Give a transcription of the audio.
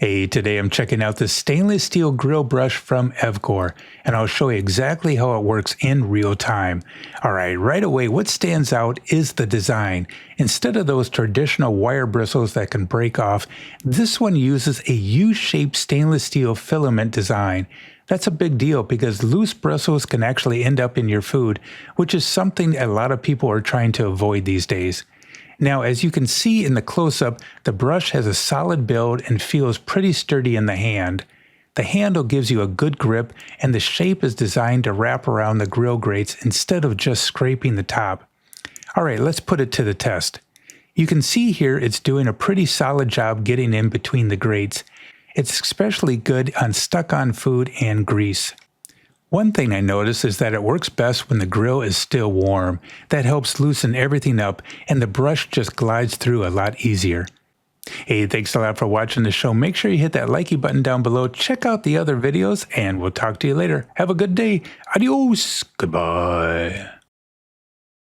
Hey, today I'm checking out this stainless steel grill brush from evgoer, and I'll show you exactly how it works in real time. Alright, right away what stands out is the design. Instead of those traditional wire bristles that can break off, this one uses a U-shaped stainless steel filament design. That's a big deal because loose bristles can actually end up in your food, which is something a lot of people are trying to avoid these days. Now, as you can see in the close-up, the brush has a solid build and feels pretty sturdy in the hand. The handle gives you a good grip, and the shape is designed to wrap around the grill grates instead of just scraping the top. Alright, let's put it to the test. You can see here it's doing a pretty solid job getting in between the grates. It's especially good on stuck-on food and grease. One thing I noticed is that it works best when the grill is still warm. That helps loosen everything up and the brush just glides through a lot easier. Hey, thanks a lot for watching the show. Make sure you hit that likey button down below. Check out the other videos and we'll talk to you later. Have a good day. Adios. Goodbye.